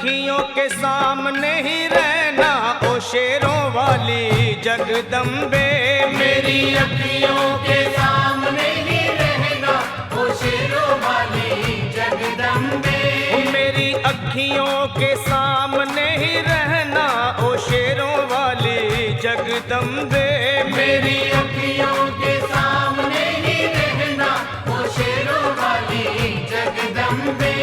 अखियों के सामने ही रहना ओ शेरों वाली जगदम्बे। मेरी अखियों के सामने ही रहना ओ शेरों वाली जगदम्बे। मेरी अखियों के सामने ही रहना ओ शेरों वाली जगदम्बे। मेरी अखियों के सामने ही रहना ओ शेरों वाली जगदम्बे।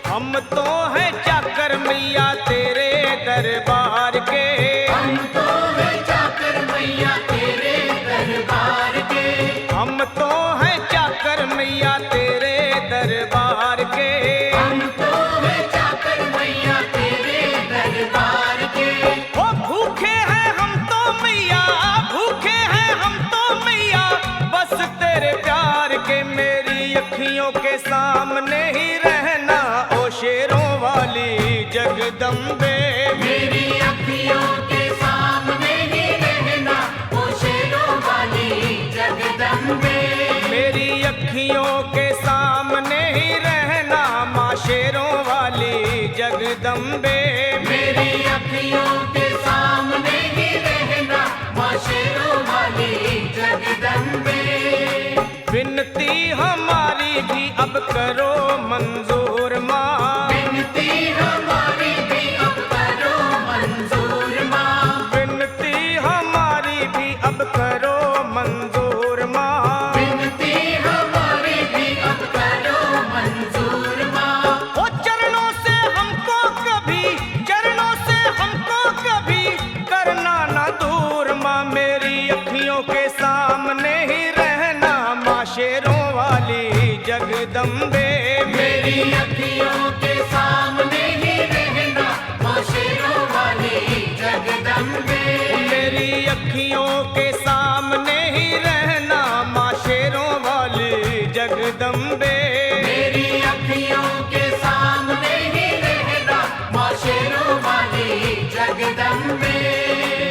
हम तो हैं चाकर मैया तेरे दरबार के। हम तो हैं चाकर मैया तेरे दरबार के। हम तो हैं चाकर मैया तेरे दरबार के। हम तो हैं चाकर मैया तेरे दरबार के। ओ भूखे हैं हम तो मैया, भूखे हैं हम तो मैया बस तेरे प्यार के। मेरी अखियों के सामने ही रहना ओ शेरों वाली जगदम्बे। मेरी अखियों के सामने ही रहना ओ शेरों वाली जगदम्बे। मेरी अखियों के सामने ही रहना माँ शेरों वाली जगदम्बे। मेरी अखियों के सामने ही रहना माँ शेरों वाली जगदम्बे। विनती हमारी भी अब करो मंजूर माँ। विनती हमारी भी अब करो मंजूर माँ। विनती हमारी भी अब करो मंजूर माँ। विनती हमारी भी अब करो मंजूर माँ। ओ चरणों से हमको कभी, चरणों से हमको कभी करना ना दूर माँ। मेरी अखियों के सामने ही रहना माँ शेरों वाली जगदम्बे। मेरी अखियों के सामने ही रहना माँ शेरों वाली जगदम्बे। मेरी अखियों के सामने ही रहना माँ शेरों वाली जगदम्बे। मेरी अखियों के सामने ही रहना माँ शेरों वाली जगदम्बे।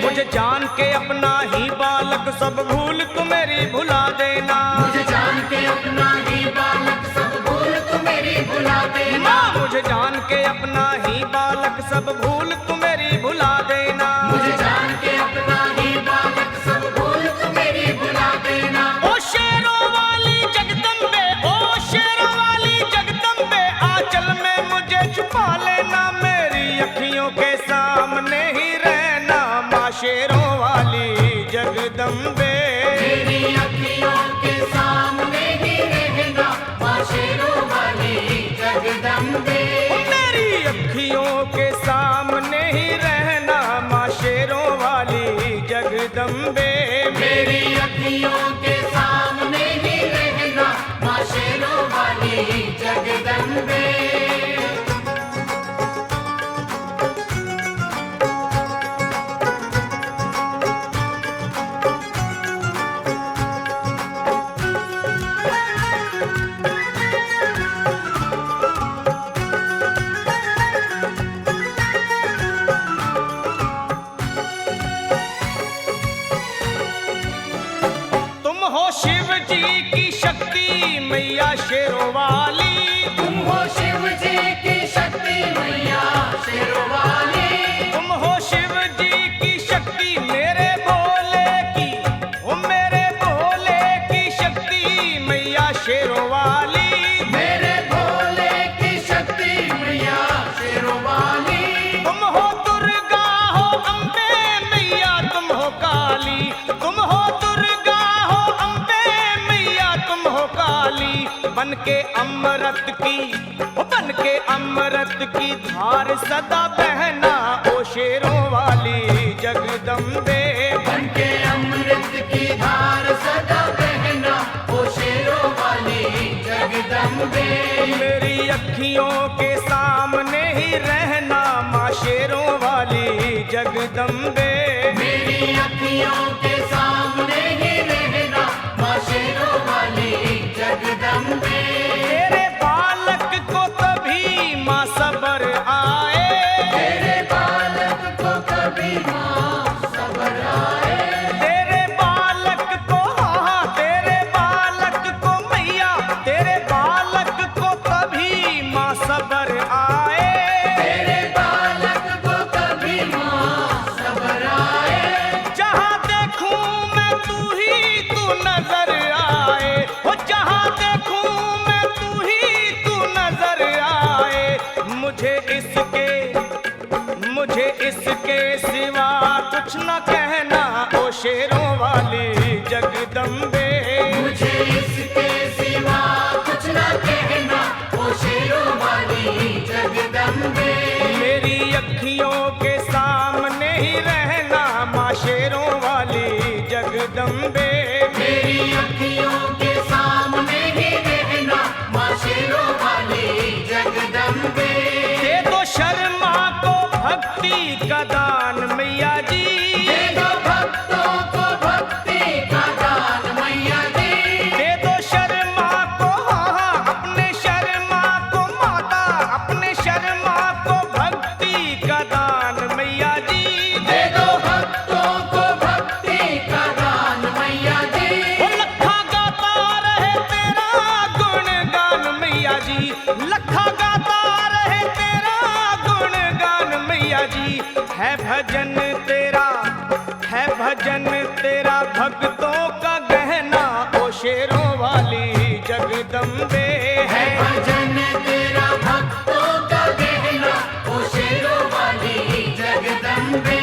मुझे जान के अपना ही बालक सब भूल तू मेरी भुला देना। मुझे जान के अपना ही बालक सब भूल तू मेरी भुला देना। माँ मुझे जान के अपना ही बालक सब भूल तू मेरी भुला देना। मुझे जान के अपना ही बालक सब भूल तू मेरी भुला देना। ओ शेरों वाली जगदम्बे, ओ शेरों वाली जगदम्बे आंचल में मुझे छुपा लेना। मेरी अखियों के सामने ही रहना माँ शेरों वाली जगदम्बे। मेरी अखियों के सामने ही रहना माँ शेरों वाली जगदम्बे। मेरी अखियों के सामने ही रहना माँ शेरों वाली जगदम्बे। मेरी अखियों के सामने ही रहना माँ शेरों वाली जगदम्बे। तुम हो शिव जी की शक्ति मैया शेरों वाली। तुम हो शिव जी की शक्ति मैया शेरों वाली। तुम हो शिव जी की शक्ति मेरे भोले की, ओ मेरे भोले की शक्ति मैया शेरों वाली। मेरे भोले की शक्ति मैया शेरों वाली। तुम हो दुर्गा हो अम्बे मैया तुम हो काली। तुम हो दुर्गा हो अम्बे मैया तुम हो काली। बन के अमृत की, ओ बन के अमृत की धार सदा बहना ओ शेरों वाली जगदम्बे। बन के अमृत की धार सदा बहना ओ शेरों वाली जगदम्बे। मेरी अखियों के सामने ही रहना माँ शेरों वाली जगदम्बे। मेरी अखियों के सामने ही रहना माँ शेरों वाली जगदम्बे। तेरे बालक को कभी माँ सबर आए। तेरे बालक को कभी माँ सबर आए। तेरे बालक को, हाँ तेरे बालक को मैया, तेरे बालक को कभी माँ सबर आए। तेरे कुछ न कहना ओ शेरों वाली जगदम्बे। मुझे इसके सिवा कुछ न कहना ओ शेरों वाली जगदम्बे। मेरी अखियों के सामने ही रहना माँ शेरों वाली जगदम्बे। मेरी अखियों के सामने ही रहना माँ शेरों वाली जगदम्बे। दे दो शर्मा को भक्ति का दान मैया जी। दे दो भक्तों को भक्ति का दान मैया जी। दे दो शर्मा को हाँ अपने शर्मा को माता अपने शर्मा को भक्ति का दान मैया जी। दे दो भक्तों को भक्ति का दान मैया जी। वो लखा गाता रहे तेरा गुणगान मैया जी। लखा गाता रहे तेरा गुणगान मैया जी। है भजन तेरा भक्तों का गहना ओ शेरों वाली जगदम्बे। है भजन तेरा भक्तों का गहना ओ शेरों वाली जगदम्बे।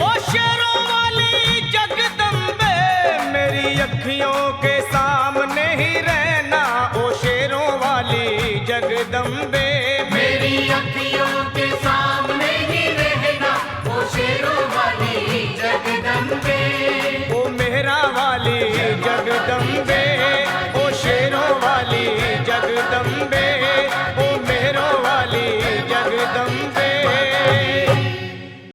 ओ शेरों वाली जगदम्बे मेरी अखियों के सामने ही रहना ओ शेरों वाली जगदम्बे। मेरी अखियों